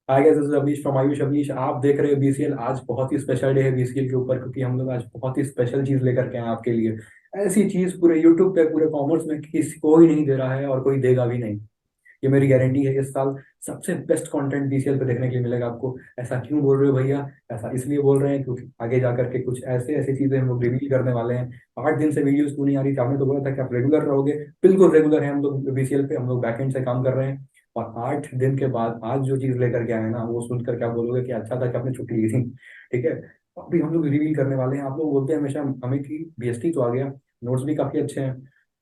Hi guys, this is Avneesh from Ayush Avneesh. आप देख रहे हो बीसीएल। आज बहुत ही स्पेशल डे है बीसीएल के ऊपर, क्योंकि हम लोग आज बहुत ही स्पेशल चीज लेकर के आए हैं आपके लिए। ऐसी चीज पूरे यूट्यूब पे, पूरे कॉमर्स में किसी कोई नहीं दे रहा है और कोई देगा भी नहीं। ये मेरी गारंटी है। इस साल सबसे बेस्ट कंटेंट बीसीएल पे देखने के लिए मिलेगा आपको। ऐसा क्यों बोल रहे हो भैया? ऐसा इसलिए बोल रहे हैं क्योंकि आगे जा करके कुछ ऐसे ऐसी चीजें हम लोग रिवील करने वाले हैं। 8 दिन से वीडियोस क्यों नहीं आ रही थी? आपने तो बोला था कि आप रेगुलर रहोगे। बिल्कुल रेगुलर है हम लोग बीसीएल पे। हम लोग बैकएंड से काम कर रहे हैं। और 8 दिन के बाद आज जो चीज लेकर के आए हैं ना, वो सुनकर क्या बोलोगे कि अच्छा था कि आपने छुट्टी ली थी। ठीक है। अभी हम लोग रिवील करने वाले हैं। आप लोग बोलते हैं हमेशा हमें कि बीएसटी तो आ गया, नोट्स भी काफी अच्छे हैं,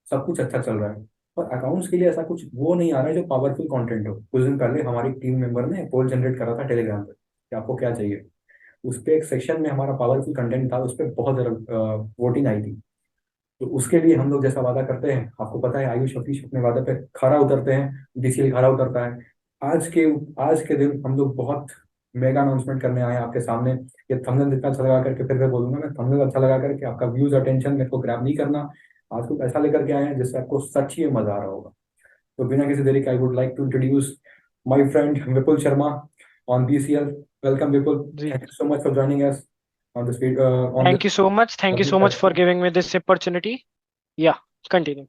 सब कुछ अच्छा चल रहा है, पर अकाउंट्स के लिए ऐसा कुछ वो नहीं आ रहा है जो पावरफुल कंटेंट हो। कुछ दिन पहले हमारी टीम मेंबर ने पोल जनरेट करा था टेलीग्राम पे कि आपको क्या चाहिए। उस पे एक सेक्शन में हमारा पावरफुल कंटेंट था, उस पर बहुत ज्यादा वोटिंग आई थी। तो उसके लिए हम लोग जैसा वादा करते हैं, आपको पता है आयुष ऑफिस अपने वादे पे खरा उतरते हैं, बीसीएल खरा उतरता है। आज के आज के दिन हम लोग बहुत मेगा अनाउंसमेंट करने आए हैं आपके सामने। ये थंबनेल इतना अच्छा लगा करके फिर मैं बोलूंगा, मैं थंबनेल अच्छा लगा करके आपका व्यूज अटेंशन मेरे को ग्रैब नहीं करना। आज कुछ ऐसा लेकर के आए हैं जिससे आपको सच ही मजा आ रहा होगा। तो बिना किसी देरी के I would like to introduce my friend Vipul Sharma on BCL. Welcome Vipul. जी, thank you so much for joining us on this on thank you this so much. Thank you so much for platform. giving me this opportunity. Yeah, continue.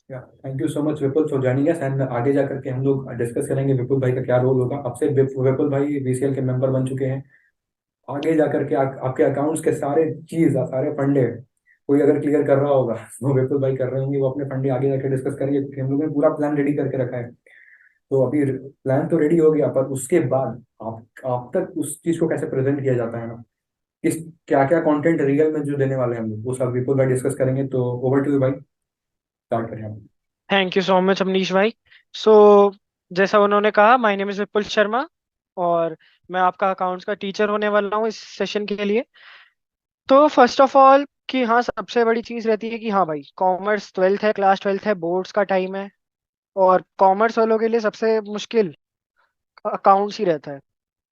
Thank you so much Vipul for joining us. And आगे जा करके हम लोग discuss करेंगे विपुल भाई का क्या role होगा। अब से विपुल भाई बीसीएल के मेंबर बन चुके हैं। आगे जा करके आपके अकाउंट्स के सारे चीज, सारे फंडे कोई अगर क्लियर कर रहा होगा, वो विपुल भाई कर रहे होंगे। वो अपने फंडे आगे जाके डिस्कस करेंगे, क्योंकि हम लोगों ने पूरा प्लान रेडी करके रखा है। तो अभी प्लान तो रेडी हो गया, पर उसके बाद आप तक उस चीज को कैसे प्रेजेंट किया जाता है ना, किस क्या क्या कंटेंट रियल में जो देने वाले हैं हम लोग, वो सब विपुल भाई डिस्कस करेंगे। तो ओवर टू यू भाई, स्टार्ट करें आप। Thank you so much Amnish भाई। सो जैसा उन्होंने कहा, माय नेम इज विपुल शर्मा और मैं आपका अकाउंट्स का टीचर होने वाला हूँ इस सेशन के लिए। तो फर्स्ट ऑफ ऑल कि हाँ, सबसे बड़ी चीज़ रहती है कि हाँ भाई, कॉमर्स 12th है, क्लास 12th है, बोर्ड्स का टाइम है। और कॉमर्स वालों के लिए सबसे मुश्किल अकाउंट्स ही रहता है।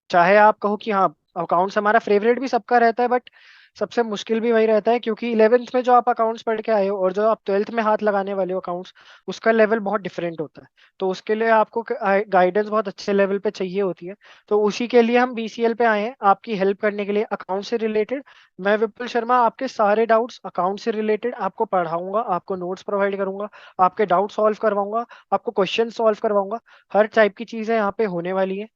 चाहे आप कहो कि हाँ, अकाउंट्स हमारा फेवरेट भी सबका रहता है, बट सबसे मुश्किल भी वही रहता है, क्योंकि 11th में जो आप अकाउंट्स पढ़ के आए हो और जो आप 12th में हाथ लगाने वाले हो अकाउंट्स, उसका लेवल बहुत डिफरेंट होता है। तो उसके लिए आपको गाइडेंस बहुत अच्छे लेवल पे चाहिए होती है। तो उसी के लिए हम बीसीएल पे आए हैं, आपकी हेल्प करने के लिए अकाउंट से रिलेटेड। मैं विपुल शर्मा आपके सारे डाउट्स अकाउंट से रिलेटेड आपको पढ़ाऊंगा, आपको नोट्स प्रोवाइड करूंगा, आपके डाउट सॉल्व करवाऊंगा, आपको क्वेश्चन सॉल्व करवाऊंगा। हर टाइप की चीजें यहाँ पे होने वाली है।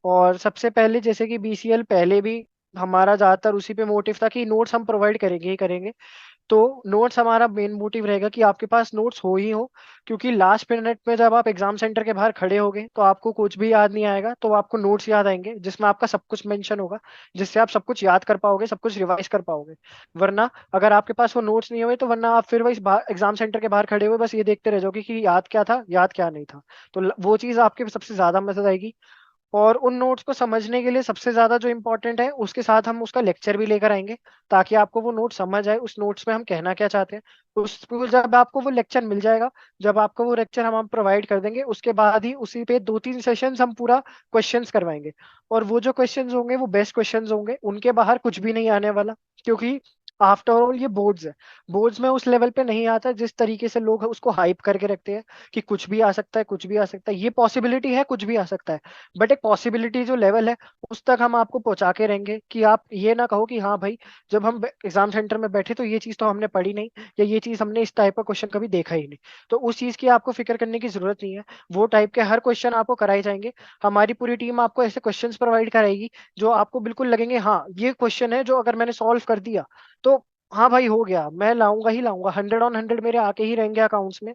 और सबसे पहले जैसे कि बीसीएल पहले भी हमारा ज्यादातर उसी पे मोटिव था कि नोट्स हम प्रोवाइड करेंगे ही करेंगे। तो नोट्स हमारा मेन मोटिव रहेगा कि आपके पास नोट्स हो ही हो, क्योंकि लास्ट मिनट में जब आप एग्जाम सेंटर के बाहर खड़े होगे तो आपको कुछ भी याद नहीं आएगा, तो आपको नोट्स याद आएंगे जिसमें आपका सब कुछ मेंशन होगा, जिससे आप सब कुछ याद कर पाओगे, सब कुछ रिवाइज कर पाओगे। वरना अगर आपके पास वो नोट्स नहीं हुए, तो वरना आप फिर वही एग्जाम सेंटर के बाहर खड़े हुए बस ये देखते रह जाओगे कि याद क्या था, याद क्या नहीं था। तो वो चीज़ आपके सबसे ज्यादा मदद आएगी। और उन नोट्स को समझने के लिए सबसे ज्यादा जो इम्पोर्टेंट है, उसके साथ हम उसका लेक्चर भी लेकर आएंगे, ताकि आपको वो नोट समझ आए, उस नोट्स में हम कहना क्या चाहते हैं। जब आपको वो लेक्चर मिल जाएगा, जब आपको वो लेक्चर हम प्रोवाइड कर देंगे, उसके बाद ही उसी पे 2-3 सेशंस हम पूरा क्वेश्चंस करवाएंगे। और वो जो क्वेश्चंस होंगे वो बेस्ट क्वेश्चंस होंगे, उनके बाहर कुछ भी नहीं आने वाला। क्योंकि आफ्टर ऑल ये बोर्ड्स है, बोर्ड्स में उस लेवल पे नहीं आता जिस तरीके से लोग उसको हाइप करके रखते हैं कि कुछ भी आ सकता है, कुछ भी आ सकता है। ये पॉसिबिलिटी है, कुछ भी आ सकता है, बट एक पॉसिबिलिटी जो लेवल है, उस तक हम आपको पहुंचा के रहेंगे कि आप ये ना कहो कि हाँ भाई, जब हम एग्जाम सेंटर में बैठे तो ये चीज तो हमने पढ़ी नहीं, या ये चीज हमने इस टाइप का क्वेश्चन कभी देखा ही नहीं। तो उस चीज की आपको फिक्र करने की जरूरत नहीं है। वो टाइप के हर क्वेश्चन आपको कराए जाएंगे। हमारी पूरी टीम आपको ऐसे क्वेश्चंस प्रोवाइड कराएगी जो आपको बिल्कुल लगेंगे हाँ, ये क्वेश्चन है जो अगर मैंने सॉल्व कर दिया तो हाँ भाई, हो गया, मैं लाऊंगा ही लाऊंगा, 100/100 मेरे आके ही रहेंगे अकाउंट्स में।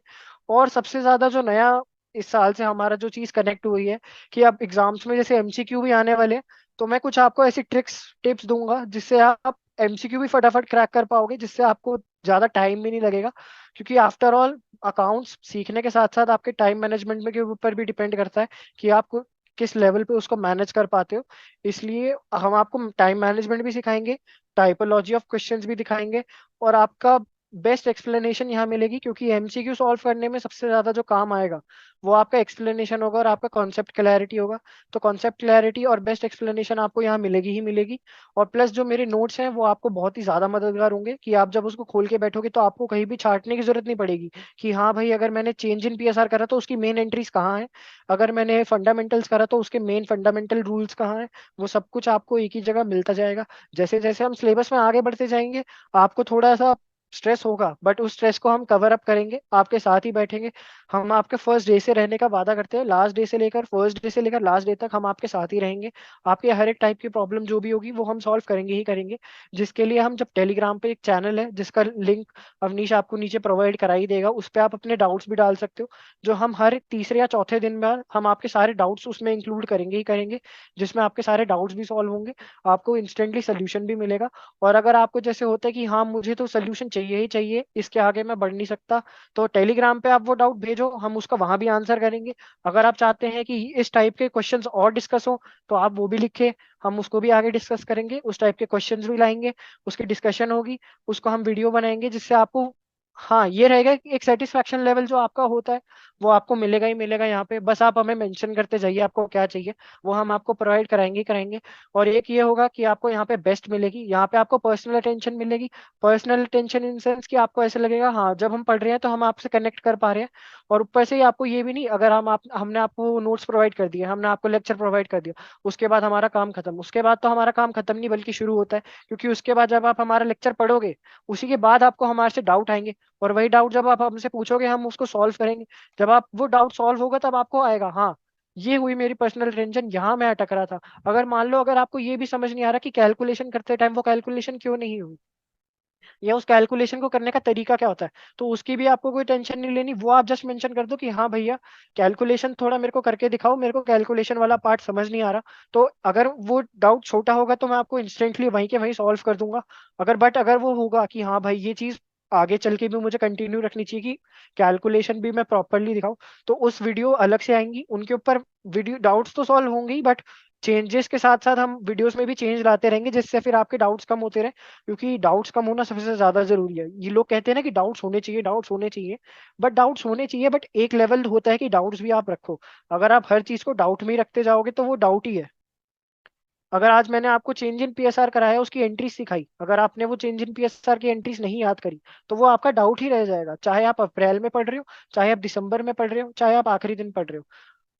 और सबसे ज्यादा जो नया इस साल से हमारा जो चीज कनेक्ट हुई है, कि अब एग्जाम्स में जैसे एमसीक्यू भी आने वाले हैं, तो मैं कुछ आपको ऐसी ट्रिक्स टिप्स दूंगा जिससे आप एमसीक्यू भी फटाफट क्रैक कर पाओगे, जिससे आपको ज्यादा टाइम भी नहीं लगेगा। क्योंकि आफ्टर ऑल अकाउंट्स सीखने के साथ साथ आपके टाइम मैनेजमेंट में के ऊपर भी डिपेंड करता है कि आप किस लेवल पे उसको मैनेज कर पाते हो। इसलिए हम आपको टाइम मैनेजमेंट भी सिखाएंगे, टाइपोलॉजी ऑफ क्वेश्चंस भी दिखाएंगे, और आपका बेस्ट एक्सप्लेनेशन यहाँ मिलेगी, क्योंकि एमसीक्यू सॉल्व करने में सबसे ज्यादा जो काम आएगा वो आपका एक्सप्लेनेशन होगा और आपका कॉन्सेप्ट क्लैरिटी होगा। तो कॉन्सेप्ट क्लैरिटी और बेस्ट एक्सप्लेनेशन आपको यहाँ मिलेगी ही मिलेगी। और प्लस जो मेरे नोट्स हैं वो आपको बहुत ही ज्यादा मददगार होंगे, कि आप जब उसको खोल के बैठोगे तो आपको कहीं भी छांटने की जरूरत नहीं पड़ेगी कि हाँ भाई अगर मैंने चेंज इन पीएसआर करा तो उसकी मेन एंट्रीज कहाँ है, अगर मैंने फंडामेंटल्स करा तो उसके मेन फंडामेंटल रूल्स कहाँ है। वो सब कुछ आपको एक ही जगह मिलता जाएगा। जैसे जैसे हम सिलेबस में आगे बढ़ते जाएंगे आपको थोड़ा सा स्ट्रेस होगा, बट उस स्ट्रेस को हम कवर अप करेंगे, आपके साथ ही बैठेंगे। हम आपके फर्स्ट डे से रहने का वादा करते हैं, लास्ट डे से लेकर फर्स्ट डे से लेकर लास्ट डे तक हम आपके साथ ही रहेंगे। आपके हर एक टाइप की प्रॉब्लम जो भी होगी वो हम सॉल्व करेंगे ही करेंगे। जिसके लिए हम जब टेलीग्राम पे एक चैनल है जिसका लिंक अवनीश आपको नीचे प्रोवाइड करा ही देगा, उस पर आप अपने डाउट्स भी डाल सकते हो। जो हम हर तीसरे या चौथे दिन में हम आपके सारे डाउट्स उसमें इंक्लूड करेंगे ही करेंगे, जिसमें आपके सारे डाउट्स भी सॉल्व होंगे, आपको इंस्टेंटली सोल्यूशन भी मिलेगा। और अगर आपको जैसे होता है कि हाँ मुझे तो सोल्यूशन चाहिए ही चाहिए, इसके आगे मैं बढ़ नहीं सकता, तो टेलीग्राम पे आप वो डाउट भेजो, हम उसका वहां भी आंसर करेंगे। अगर आप चाहते हैं कि इस टाइप के क्वेश्चंस और डिस्कस हो तो आप वो भी लिखे, हम उसको भी आगे डिस्कस करेंगे, उस टाइप के क्वेश्चंस भी लाएंगे, उसकी डिस्कशन होगी, उसको हम वीडियो बनाएंगे, जिससे आपको हाँ ये रहेगा कि एक सेटिस्फैक्शन लेवल जो आपका होता है वो आपको मिलेगा ही मिलेगा। यहाँ पे बस आप हमें मेंशन करते जाइए आपको क्या चाहिए, वो हम आपको प्रोवाइड कराएंगे ही कराएंगे। और एक ये होगा कि आपको यहाँ पे बेस्ट मिलेगी, यहाँ पे आपको पर्सनल अटेंशन मिलेगी। पर्सनल अटेंशन इन सेंस कि आपको ऐसे लगेगा हाँ जब हम पढ़ रहे हैं तो हम आपसे कनेक्ट कर पा रहे हैं। और ऊपर से ही आपको ये भी नहीं, अगर हमने आपको नोट्स प्रोवाइड कर दिए, हमने आपको लेक्चर प्रोवाइड कर दिया, उसके बाद हमारा काम खत्म, उसके बाद तो हमारा काम खत्म नहीं बल्कि शुरू होता है। क्योंकि उसके बाद जब आप हमारा लेक्चर पढ़ोगे उसी के बाद आपको हमारे से डाउट आएंगे, और वही डाउट जब आप हमसे पूछोगे हम उसको सॉल्व करेंगे। जब आप वो डाउट सॉल्व होगा तब आपको आएगा हाँ ये हुई मेरी पर्सनल टेंशन, यहाँ मैं अटक रहा था। अगर मान लो अगर आपको ये भी समझ नहीं आ रहा कि कैलकुलेशन करते टाइम वो कैलकुलेशन क्यों नहीं हुई, या उस कैलकुलेशन को करने का तरीका क्या होता है, तो उसकी भी आपको कोई टेंशन नहीं लेनी। वो आप जस्ट मेंशन कर दो कि हाँ भैया कैलकुलेशन थोड़ा मेरे को करके दिखाओ, मेरे को कैलकुलेशन वाला पार्ट समझ नहीं आ रहा। तो अगर वो डाउट छोटा होगा तो मैं आपको इंस्टेंटली वहीं के वहीं सॉल्व कर दूंगा। अगर वो होगा कि हाँ भाई ये चीज आगे चल के भी मुझे कंटिन्यू रखनी चाहिए कि कैलकुलेशन भी मैं प्रॉपरली दिखाऊं, तो उस वीडियो अलग से आएंगी, उनके ऊपर वीडियो डाउट्स तो सॉल्व होंगे ही, बट चेंजेस के साथ साथ हम वीडियोस में भी चेंज लाते रहेंगे, जिससे फिर आपके डाउट्स कम होते रहे। क्योंकि डाउट्स कम होना सबसे ज्यादा जरूरी है। ये लोग कहते हैं ना कि डाउट्स होने चाहिए, डाउट्स होने चाहिए, बट डाउट्स होने चाहिए, बट एक लेवल होता है कि डाउट्स भी आप रखो। अगर आप हर चीज को डाउट में ही रखते जाओगे तो वो डाउट ही है। अगर आज मैंने आपको चेंज इन पीएसआर कराया उसकी एंट्री सिखाई, अगर आपने वो चेंज इन पीएसआर की एंट्रीज नहीं याद करी तो वो आपका डाउट ही रह जाएगा, चाहे आप अप्रैल में पढ़ रहे हो, चाहे आप दिसंबर में पढ़ रहे हो, चाहे आप आखिरी दिन पढ़ रहे हो,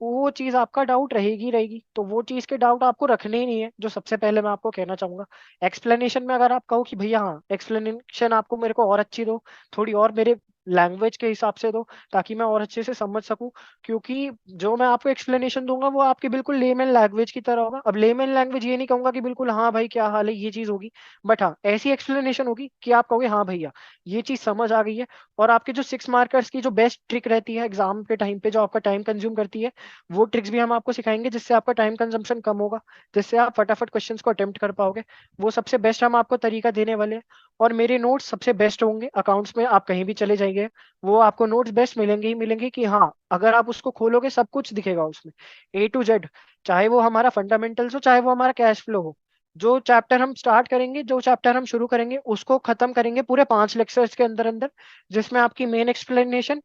वो चीज आपका डाउट रहेगी रहेगी। तो वो चीज के डाउट आपको रखने ही नहीं है, जो सबसे पहले मैं आपको कहना चाहूंगा। एक्सप्लेनेशन में अगर आप कहो कि भैया हाँ एक्सप्लेनेशन आपको मेरे को और अच्छी दो, थोड़ी और मेरे लैंग्वेज के हिसाब से दो, ताकि मैं और अच्छे से समझ सकूं। क्योंकि जो मैं आपको एक्सप्लेनेशन दूंगा वो आपकी बिल्कुल लेमन लैंग्वेज की तरह होगा। अब लेमन लैंग्वेज ये नहीं कहूंगा कि बिल्कुल हाँ भाई क्या हाल है ये चीज होगी, बट हाँ ऐसी एक्सप्लेनेशन होगी कि आप कहोगे हाँ भैया ये चीज समझ आ गई है। और आपके जो 6 मार्कर्स की जो बेस्ट ट्रिक रहती है एग्जाम के टाइम पे जो आपका टाइम कंज्यूम करती है, वो ट्रिक्स भी हम आपको सिखाएंगे, जिससे आपका टाइम कंजम्पशन कम होगा, जिससे आप फटाफट क्वेश्चंस को अटेम्प्ट कर पाओगे। वो सबसे बेस्ट हम आपको तरीका देने वाले हैं। और मेरे नोट्स सबसे बेस्ट होंगे अकाउंट्स में, आप कहीं भी चले जाइए वो आपको नोट्स बेस्ट मिलेंगे ही मिलेंगे, कि हाँ अगर आप उसको खोलोगे सब कुछ दिखेगा उसमें A to Z। चाहे वो हमारा फंडामेंटल्स हो चाहे वो हमारा कैश फ्लो हो, जो चैप्टर हम स्टार्ट करेंगे जो चैप्टर हम शुरू करेंगे उसको खत्म करेंगे पूरे 5 लेक्चर्स के अंदर अंदर, जिसमें आपकी मेन एक्सप्लेनेशन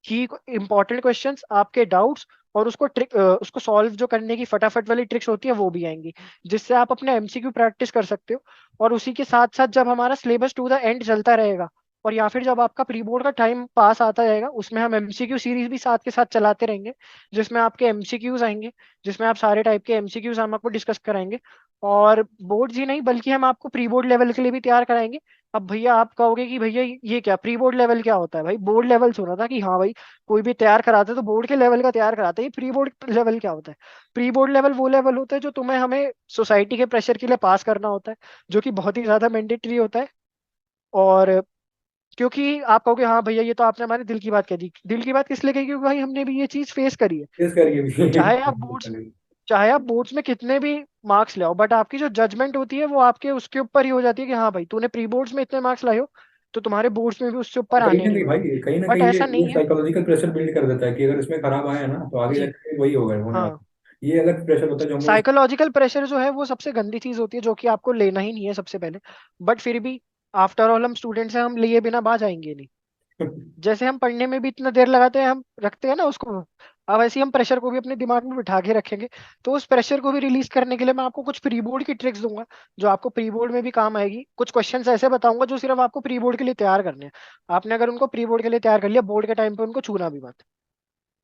की इंपॉर्टेंट क्वेश्चंस, आपके डाउट्स, और उसको सॉल्व जो करने की फटाफट वाली ट्रिक्स होती है वो भी आएंगी, जिससे आप अपने एमसीक्यू प्रैक्टिस कर सकते हो। और उसी के साथ साथ जब हमारा सिलेबस टू द एंड चलता रहेगा, और या फिर जब आपका प्री बोर्ड का टाइम पास आता जाएगा, उसमें हम एमसीक्यू सीरीज भी साथ के साथ चलाते रहेंगे, जिसमें आपके एमसीक्यूज आएंगे, जिसमें आप सारे टाइप के एमसीक्यूज हम आपको डिस्कस कराएंगे। और बोर्ड ही नहीं बल्कि हम आपको प्री बोर्ड लेवल के लिए भी तैयार कराएंगे। अब भैया आप कहोगे कि भैया ये क्या प्री बोर्ड लेवल क्या होता है, भाई बोर्ड लेवल सुना था कि हाँ भाई कोई भी तैयार कराते तो बोर्ड के लेवल का तैयार कराते हैं, प्री बोर्ड लेवल क्या होता है? प्री बोर्ड लेवल वो लेवल होता है जो तुम्हें हमें सोसाइटी के प्रेशर के लिए पास करना होता है, जो कि बहुत ही ज्यादा मैंडेटरी होता है। और क्योंकि आप कहोगे हाँ भैया ये तो आपने हमारे दिल की बात कह दी, दिल की बात किस लिए कही, क्योंकि भाई हमने भी ये चीज फेस करी है। इस करके भी चाहे आप बोर्ड्स चाहे आप बोर्ड्स में कितने भी मार्क्स लाओ, बट आपकी जो जजमेंट होती है वो आपके उसके ऊपर ही हो जाती है कि हाँ भाई तूने प्री बोर्ड्स में इतने मार्क्स लाए हो तो तुम्हारे बोर्ड्स में भी उससे ऊपर कहीं आने ना नहीं कहीं वाले। भाई, कहीं ना बट कहीं ऐसा ये नहीं है। साइकोलॉजिकल प्रेशर बिल्ड कर देता है कि अगर इसमें खराब आया ना तो आगे जी जाके वही होगा होने हाँ। वाला। ये अलग प्रेशर होता है जो हम लोग। साइकोलॉजिकल प्रेशर जो है वो सबसे गंदी चीज होती है, जो कि आपको लेना ही नहीं है सबसे पहले। बट फिर भी आफ्टर ऑल हम स्टूडेंट्स हैं, हम लिए बिना बाज आएंगे नहीं। जैसे हम पढ़ने में भी इतना देर लगाते हैं, हम रखते हैं ना उसको, अब ऐसे ही हम प्रेशर को भी अपने दिमाग में बिठा के रखेंगे। तो उस प्रेशर को भी रिलीज करने के लिए मैं आपको कुछ प्री बोर्ड की ट्रिक्स दूंगा, जो आपको प्री बोर्ड में भी काम आएगी। कुछ क्वेश्चंस ऐसे बताऊंगा जो सिर्फ आपको प्री बोर्ड के लिए तैयार करने हैं। आपने अगर उनको प्री बोर्ड के लिए तैयार कर लिया, बोर्ड के टाइम पे उनको छूना भी मत।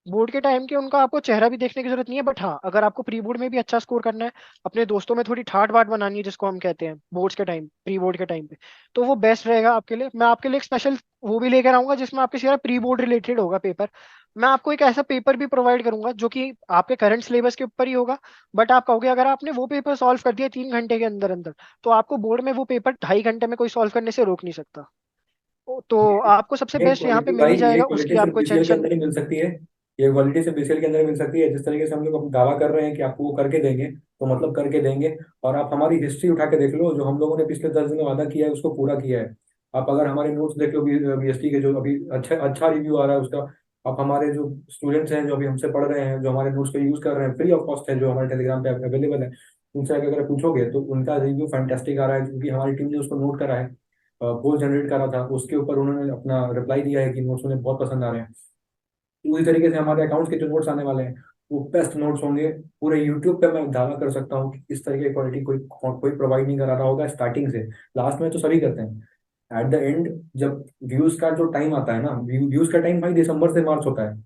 बोर्ड के टाइम के उनका आपको चेहरा भी देखने की जरूरत नहीं है, बट हाँ, अगर आपको प्री बोर्ड में भी अच्छा स्कोर करना है, अपने दोस्तों में थोड़ी ठाट बाट बनानी है, जिसको हम कहते हैं बोर्ड्स के टाइम, प्री बोर्ड के टाइम पे, तो वो बेस्ट रहेगा आपके लिए। मैं आपके लिए एक स्पेशल वो भी लेकर आऊंगा जिसमें आपके सारा प्री बोर्ड रिलेटेड होगा पेपर। मैं आपको एक ऐसा पेपर भी प्रोवाइड करूंगा जो कि आपके करंट सिलेबस के ऊपर ही होगा, बट आप कहोगे अगर आपने वो पेपर सॉल्व कर दिया 3 घंटे के अंदर अंदर, तो आपको बोर्ड में वो पेपर 2.5 घंटे में कोई सॉल्व करने से रोक नहीं सकता। तो आपको सबसे ये बेस्ट यहाँ पे क्वालिटी मिल भाई, ही ये जाएगा, क्वालिटी उसकी सिर्फ आपको बीसीएल के टेंशन। अंदर ही मिल सकती है। ये क्वालिटी सिर्फ बीसीएल के अंदर ही मिल सकती है। जिस तरीके से हम लोग अब दावा कर रहे हैं कि आपको वो करके देंगे, तो मतलब करके देंगे। और आप हमारी हिस्ट्री उठा के देख लो, जो हम लोगों ने पिछले 10 दिन में वादा किया है उसको पूरा किया है। आप अगर हमारे नोट्स देख लो बीएसटी के, जो अभी अच्छा अच्छा रिव्यू आ रहा है उसका। आप हमारे जो स्टूडेंट्स हैं, जो अभी हमसे पढ़ रहे हैं, जो हमारे नोट्स को यूज कर रहे हैं, फ्री ऑफ कॉस्ट है, जो हमारे टेलीग्राम पे अवेलेबल है, उनसे अगर पूछोगे तो उनका रिव्यू फैंटेस्टिक आ रहा है, क्योंकि हमारी टीम ने उसको नोट करा है। पोल जनरेट करा था, उसके ऊपर उन्होंने अपना रिप्लाई दिया है कि नोट्स उन्हें बहुत पसंद आ रहे हैं। उसी तरीके से हमारे अकाउंट्स के जो नोट्स आने वाले हैं, वो बेस्ट नोट्स होंगे। पूरे यूट्यूब पे मैं दावा कर सकता हूँ कि इस तरह की क्वालिटी कोई कोई प्रोवाइड नहीं करा रहा होगा स्टार्टिंग से। लास्ट में तो सभी करते हैं, एट द एंड जब व्यूज का जो टाइम आता है ना, व्यूज का टाइम भाई दिसंबर से मार्च होता है,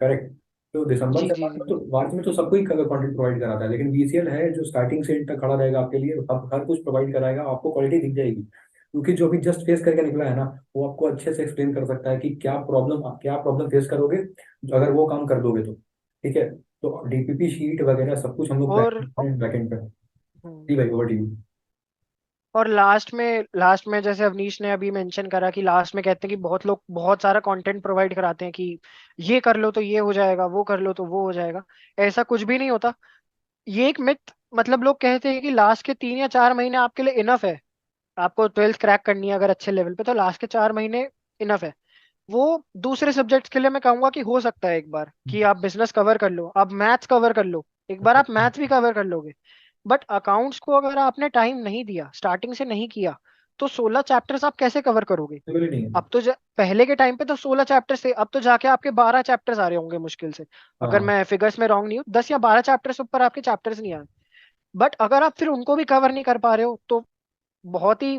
करेक्ट। तो दिसंबर जी से जी मार्च जी में तो मार्च में तो सबको ही कंटेंट प्रोवाइड कराता है, लेकिन बीसीएल है जो स्टार्टिंग से एंड तक खड़ा रहेगा आपके लिए, अब हर कुछ प्रोवाइड कराएगा, आपको क्वालिटी दिख जाएगी। क्योंकि जो अभी जस्ट फेस करके निकला है ना, वो आपको अच्छे से एक्सप्लेन कर सकता है कि क्या प्रॉब्लम फेस करोगे अगर वो काम कर दोगे तो। ठीक है। तो डीपीपी शीट वगैरह सब कुछ हम लोग और बैकएंड पे। हम्म, जी भाई, ओवर टू यू। और लास्ट में जैसे अवनीश ने अभी मेंशन करा कि लास्ट में कहते हैं कि बहुत लोग बहुत सारा कंटेंट प्रोवाइड कराते हैं कि ये कर लो तो ये हो जाएगा, वो कर लो तो वो हो जाएगा। ऐसा कुछ भी नहीं होता। ये एक मिथ, मतलब लोग कहते हैं कि लास्ट के 3 या 4 महीने आपके लिए इनफ है। आपको ट्वेल्थ क्रैक करनी है अगर अच्छे लेवल पे, तो लास्ट के 4 महीने इनफ है। वो दूसरे सब्जेक्ट्स के लिए मैं कहूंगा कि हो सकता है एक बार कि आप बिजनेस कवर कर लो, आप मैथ्स कवर कर लो, एक बार आप मैथ्स भी कवर कर लोगे। बट अकाउंट्स को अगर आपने टाइम नहीं दिया, स्टार्टिंग से नहीं किया, तो 16 चैप्टर्स आप कैसे कवर करोगे? बिल्कुल नहीं है। अब तो पहले के टाइम पे तो 16 चैप्टर्स थे, अब तो जाके आपके 12 चैप्टर्स आ रहे होंगे मुश्किल से। अगर हाँ। मैं फिगर्स में रॉन्ग नहीं हूँ, 10 या 12 चैप्टर्स ऊपर आपके चैप्टर्स नहीं आए। बट अगर आप फिर उनको भी कवर नहीं कर पा रहे हो, तो बहुत ही,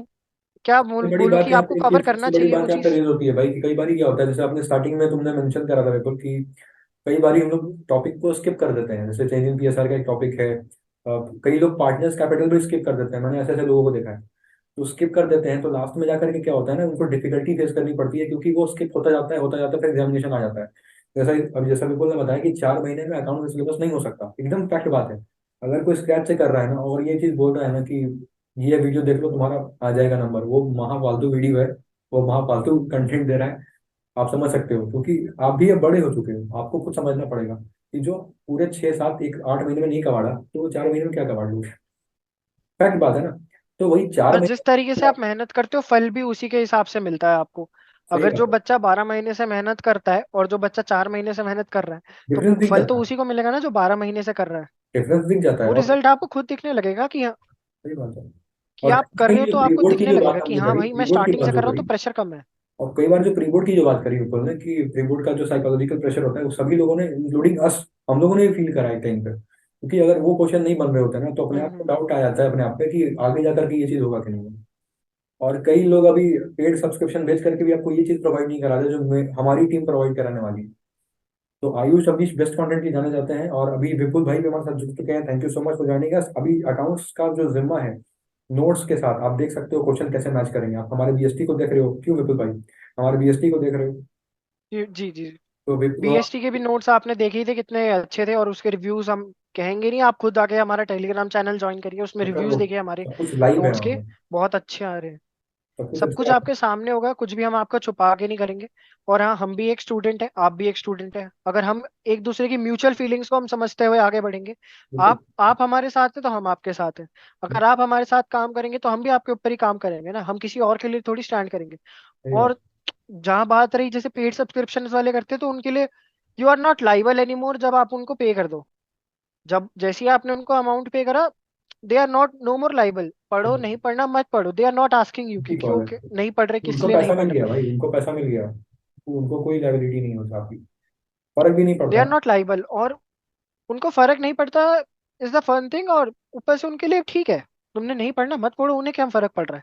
क्या सबसे बड़ी बोलूं बात कि यहाँ आपको पे एक कवर चीज, करना सबसे बड़ी चाहिए बात वो यहाँ पे चीज। रेज होती है भाई, कि कई बार क्या होता है, जैसे आपने स्टार्टिंग में तुमने मेंशन करा था बिल्कुल, कि कई बार हम लोग टॉपिक को स्किप कर देते हैं। जैसे चेंजिंग पीएसआर का एक टॉपिक है, कई लोग पार्टनर्स कैपिटल भी स्किप कर देते हैं, मैंने ऐसे ऐसे लोगों को देखा है। तो स्किप कर देते हैं, तो लास्ट में जाकर के क्या होता है ना, उनको डिफिकल्टी फेस करनी पड़ती है, क्योंकि वो स्किप होता जाता है, फिर एग्जामिनेशन आ जाता है। जैसा विपुल ने बताया कि 4 महीने में अकाउंट का सिलेबस नहीं हो सकता, एकदम फैक्ट बात है। अगर कोई स्क्रैच से कर रहा है ना, और ये चीज बोल रहा है ना कि ये वीडियो देख लो तुम्हारा आ जाएगा नंबर, वो महाफालतू वीडियो है, वो महाफालतू कंटेंट दे रहा है। आप समझ सकते हो, क्योंकि आप भी अब बड़े हो चुके हो, आपको खुद समझना पड़ेगा कि जो पूरे 6 7 1 8 महीने में नहीं कमाड़ा, तो वो 4 महीने में क्या कमा लूँ। फैक्ट बात है ना। तो वही चार और जिस तरीके से महीने आप मेहनत करते हो, फल भी उसी के हिसाब से मिलता है आपको। सही अगर बात जो है। बच्चा 12 महीने से मेहनत करता है और जो बच्चा 4 महीने से मेहनत कर रहा है, तो डिफरेंस दिख फल तो जाता है। उसी को मिलेगा ना जो 12 महीने से कर रहा है। डिफरेंस दिख जाता है। वो और रिजल्ट आपको खुद दिखने लगेगा कि हाँ, सही बात है। कि और आप कहीं कर कहीं रहे हो जो तो प्री आपको बोर्ड की दिखने जो लगेगा बात कि हमने हाँ करी, भाई, प्री मैं बोर्ड की स्टार्टिंग बात से जो कर रहा हूँ तो करी, प्रेशर कम है। और कई बार जो प्री बोर्ड की जो बात करी विपुल ने, कि प्री बोर्ड का जो साइकोलॉजिकल प्रेशर होता है, वो सभी लोगों ने, इंक्लूडिंग अस, हम लोगों ने भी फील करा है टाइम पे। क्योंकि अगर वो क्वेश्चन नहीं बन रहे होते ना, तो अपने आप को हम्म। डाउट आ जाता है अपने आप पे कि आगे जाकर के ये चीज होगा कि नहीं होगा। और कई लोग अभी पेड सब्सक्रिप्शन भेज करके भी आपको ये चीज प्रोवाइड नहीं करा रहे, जो हमारी टीम प्रोवाइड कराने वाली है। तो आयुष अभी बेस्ट कंटेंट की जाने जाते हैं, और अभी विपुल भाई भी हमारे साथ जुड़ चुके हैं। Thank you so much for joining अस। अभी अकाउंट्स का जो जिम्मा है, नोट्स के साथ आप देख सकते हो क्वेश्चन कैसे मैच करेंगे। आप हमारे बीएसटी को देख रहे हो, क्यों विपुल भाई, हमारे बीएसटी को देख रहे हो। जी जी जी। तो विपुल, बीएसटी के भी नोट्स आपने देखे ही थे कितने अच्छे थे, और उसके रिव्यूज हम कहेंगे नहीं, आप खुद आके हमारा टेलीग्राम चैनल ज्वाइन करिए, उसमें कर रिव्यूज लो, देखिए हमारे सब कुछ लाइव है नोट्स वहाँ के, पे, बहुत अच्छे आ रहे हैं। सब कुछ सब कुछ अच्छा आपके सामने होगा, कुछ भी हम आपका छुपा के नहीं करेंगे। और हाँ, हम भी एक स्टूडेंट है, आप भी एक स्टूडेंट है, अगर हम एक दूसरे की म्यूचुअल फीलिंग्स को हम समझते हुए आगे बढ़ेंगे। बिल्कुल। आप हमारे साथ हैं तो हम आपके साथ हैं। अगर आप हमारे साथ काम करेंगे तो हम भी आपके ऊपर ही काम करेंगे ना, हम किसी और के लिए थोड़ी स्टैंड करेंगे। सही बात। और जहां बात रही जैसे पेड सब्सक्रिप्शन वाले करते हैं, तो उनके लिए you are not liable any more जब आप उनको पे कर दो। जब जैसे ही आपने उनको अमाउंट पे करा, they are not no more liable, पढ़ो नहीं पढ़ना मत पढ़ो, they are not asking you कि की क्यों कॉल है, नहीं पढ़ रहे, किस उनको लिए नहीं पैसा मिल पढ़ रहे। गया भाई, उनको पैसा मिल गया, उनको कोई लाइबिलिटी नहीं होता आपकी, फर्क भी नहीं दे पड़ता आर ना। नॉट लाइबल, और उनको फर्क नहीं पड़ता, इज द फन थिंग। और ऊपर से उनके लिए ठीक है, तुमने नहीं पढ़ना मत पढ़ो, उन्हें क्या फर्क पड़ रहा है।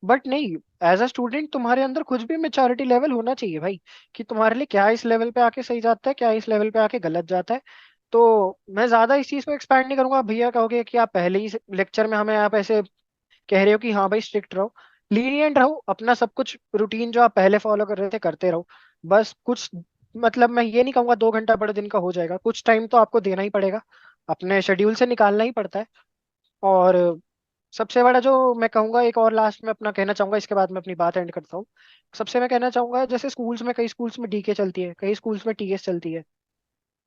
बट नहीं, एज अ स्टूडेंट तुम्हारे अंदर कुछ भी मेच्योरिटी लेवल होना चाहिए भाई, कि तुम्हारे लिए क्या इस लेवल पे आके सही जाता है, क्या इस लेवल पे आके गलत जाता है। तो मैं ज्यादा इस चीज को एक्सपैंड नहीं करूंगा। भैया कहोगे कि आप पहले ही लेक्चर में हमें आप ऐसे कह रहे हो कि हाँ भाई स्ट्रिक्ट रहो, लीनियंट रहो, अपना सब कुछ रूटीन जो आप पहले फॉलो कर रहे थे करते रहो। बस कुछ, मतलब मैं ये नहीं कहूंगा 2 घंटा बड़े दिन का हो जाएगा, कुछ टाइम तो आपको देना ही पड़ेगा, अपने शेड्यूल से निकालना ही पड़ता है। और सबसे बड़ा जो मैं कहूंगा, एक और लास्ट में अपना कहना चाहूंगा, इसके बाद मैं अपनी बात एंड करता हूँ। सबसे मैं कहना चाहूंगा, जैसे स्कूल्स में, कई स्कूल्स में डीके चलती है, कई स्कूल्स में टीएस चलती है,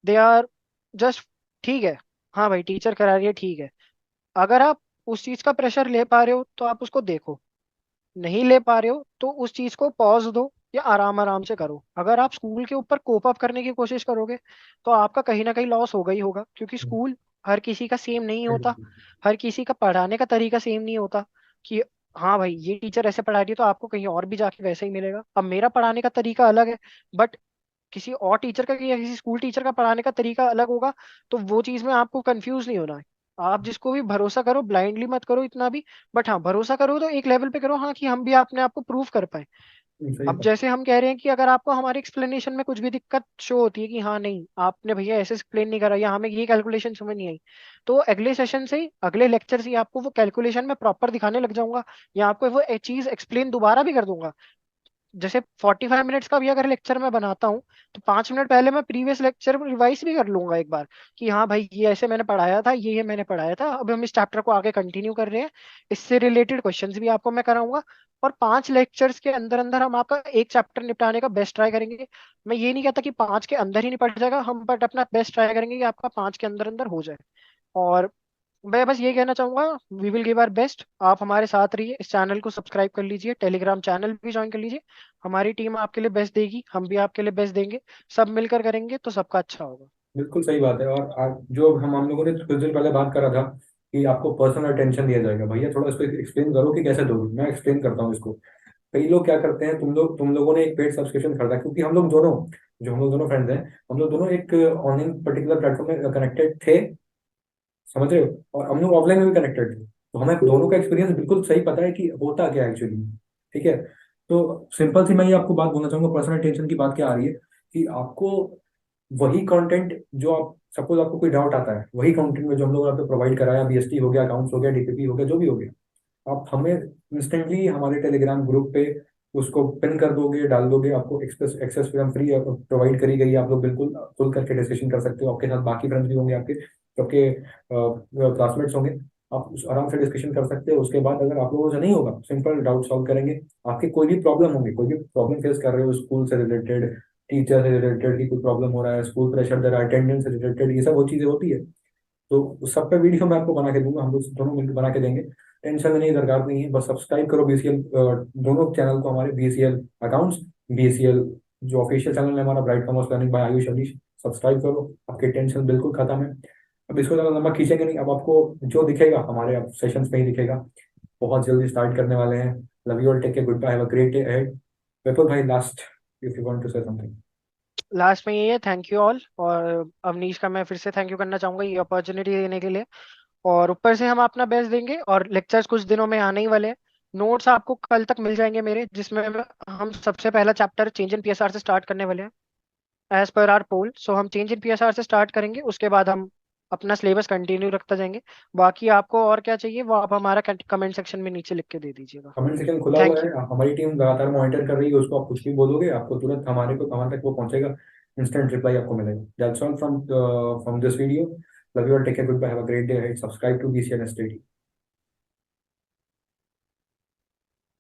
दे आर जस्ट ठीक है। हाँ भाई टीचर करा रही है ठीक है, अगर आप उस चीज का प्रेशर ले पा रहे हो तो आप उसको देखो, नहीं ले पा रहे हो तो उस चीज को पॉज दो या आराम आराम से करो। अगर आप स्कूल के ऊपर कोप अप करने की कोशिश करोगे तो आपका कहीं ना कहीं लॉस होगा ही होगा, क्योंकि स्कूल हर किसी का सेम नहीं होता, हर किसी का पढ़ाने का तरीका सेम नहीं होता। कि हाँ भाई ये टीचर ऐसे पढ़ा रही है तो आपको कहीं और भी जाके वैसे ही मिलेगा। अब मेरा पढ़ाने का तरीका अलग है, बट किसी और टीचर का या किसी स्कूल टीचर का पढ़ाने का तरीका अलग होगा, तो वो चीज में आपको कंफ्यूज नहीं होना है। आप जिसको भी भरोसा करो, ब्लाइंडली मत करो इतना भी, बट हाँ भरोसा करो तो एक लेवल पे करो, हाँ कि हम भी अपने आप को प्रूव कर पाए। सही अब बात। जैसे हम कह रहे हैं कि अगर आपको हमारी एक्सप्लेनेशन में कुछ भी दिक्कत शो होती है कि हाँ नहीं आपने भैया ऐसे एक्सप्लेन नहीं करा या हमें ये कैलकुलेशन समझ नहीं आई, तो अगले सेशन से ही, अगले लेक्चर से ही आपको वो कैलकुलेशन में प्रॉपर दिखाने लग जाऊंगा, या आपको वो चीज एक्सप्लेन दोबारा भी कर दूंगा। जैसे 45 मिनट्स का भी अगर लेक्चर मैं बनाता हूँ, तो 5 मिनट पहले मैं प्रीवियस लेक्चर रिवाइज भी कर लूंगा एक बार, कि हाँ भाई ये ऐसे मैंने पढ़ाया था, ये मैंने पढ़ाया था, अब हम इस चैप्टर को आगे कंटिन्यू कर रहे हैं, इससे रिलेटेड क्वेश्चंस भी आपको मैं कराऊंगा। और 5 लेक्चर्स के अंदर अंदर हम आपका एक चैप्टर निपटाने का बेस्ट ट्राई करेंगे। मैं ये नहीं कहता कि 5 के अंदर ही निपट जाएगा हम, बट अपना बेस्ट ट्राई करेंगे कि आपका 5 के अंदर अंदर हो जाए। और मैं बस ये कहना चाहूंगा, we will give our best. आप हमारे साथ रहिए, इस चैनल को सब्सक्राइब कर लीजिए, टेलीग्राम चैनल भी ज्वाइन कर लीजिए। हमारी टीम आपके लिए बेस्ट देगी, हम भी आपके लिए बेस्ट देंगे, सब मिलकर करेंगे तो सबका अच्छा होगा। बिल्कुल सही बात है। और आज जो हम लोगों ने कुछ दिन पहले बात करा था कि आपको पर्सनल अटेंशन दिया जाएगा, भैया थोड़ा इसको एक्सप्लेन करो कि कैसे दोगे। मैं एक्सप्लेन करता हूँ इसको। कई लोग क्या करते हैं, तुम लोगों ने एक पेड सब्सक्रिप्शन खरीदा, क्योंकि हम लोग दोनों फ्रेंड्स हैं, हम लोग दोनों एक ऑनलाइन पर्टिकुलर प्लेटफॉर्म में कनेक्टेड थे, समझ रहे हो, और हम लोग ऑफलाइन में भी कनेक्टेड थे, तो हमें दोनों का एक्सपीरियंस बिल्कुल सही पता है कि होता क्या है एक्चुअली। ठीक है। तो सिंपल सी मैं ये आपको बात बोलना चाहूंगा, पर्सनल टेंशन की बात क्या आ रही है, कि आपको वही कंटेंट जो आप, सपोज आपको कोई डाउट आता है, वही कंटेंट में जो हम लोग आपको प्रोवाइड कराया, बीएसटी हो गया, अकाउंट्स हो गया, डीपीपी हो गया, जो भी हो गया, आप हमें इंस्टेंटली हमारे टेलीग्राम ग्रुप पे उसको पिन कर दोगे, डाल दोगे, आपको एक्सेस एक्सेस फ्री प्रोवाइड करी गई है। आप लोग बिल्कुल खुल करके डिस्कशन कर सकते हो, आपके साथ बाकी फ्रेंड्स भी होंगे, आपके क्लासमेट्स होंगे, आप आराम से डिस्कशन कर सकते हो। उसके बाद अगर आप लोगों से नहीं होगा, सिंपल डाउट सॉल्व करेंगे। आपके कोई भी प्रॉब्लम होंगे, कोई भी प्रॉब्लम फेस कर रहे हो, स्कूल से रिलेटेड, टीचर से रिलेटेड, की कोई प्रॉब्लम हो रहा है, स्कूल प्रेशर दे रहा है, अटेंडेंस से रिलेटेड, ये सब वो चीज़ें होती है, तो उस सब पे वीडियो मैं आपको बना के दूंगा, हम लोग दोनों मिलकर बना के देंगे। टेंशन लेने की दरकार नहीं है, बस सब्सक्राइब करो बीसीएल, दोनों चैनल को, हमारे बीसीएल अकाउंट्स, बीसीएल जो ऑफिशियल चैनल है हमारा, Bright Commerce Learning by Ayush Alish, subscribe करो, आपकी टेंशन बिल्कुल खत्म है। अब इसको ज़्यादा लंबा खींचेंगे नहीं, अब आपको जो दिखेगा हमारे सेशंस में ही दिखेगा। बहुत जल्दी स्टार्ट करने वाले हैं। Love you all, take care, goodbye, have a great day ahead. Vipul भाई, last, if you want to say something. Last में ये है, थैंक यू ऑल। और अवनीश का मैं फिर से थैंक यू करना चाहूंगा ये अपॉर्चुनिटी देने के लिए। और ऊपर से हम अपना बेस्ट देंगे, और लेक्चर्स कुछ दिनों में आने ही वाले हैं। नोट्स आपको कल तक मिल जाएंगे मेरे, जिसमें हम सबसे पहला चैप्टर चेंज इन पीएसआर से स्टार्ट करने वाले हैं, एज पर आर पोल। सो हम चेंज इन पीएसआर से स्टार्ट करेंगे, उसके बाद हम अपना सिलेबस कंटिन्यू रखते जाएंगे। बाकी आपको और क्या चाहिए वो आप हमारा कमेंट सेक्शन में नीचे लिख के दे दीजिएगा। कमेंट सेक्शन खुला हुआ थैंक है, यू। हमारी टीम लगातार मॉनिटर कर रही है उसको, आप कुछ भी बोलोगे आपको तुरंत हमारे तक वो पहुंचेगा, इंस्टेंट रिप्लाई आपको मिलेगा। That's all from from this video. Love you all, take care, goodbye, have a great day, subscribe to BCN study.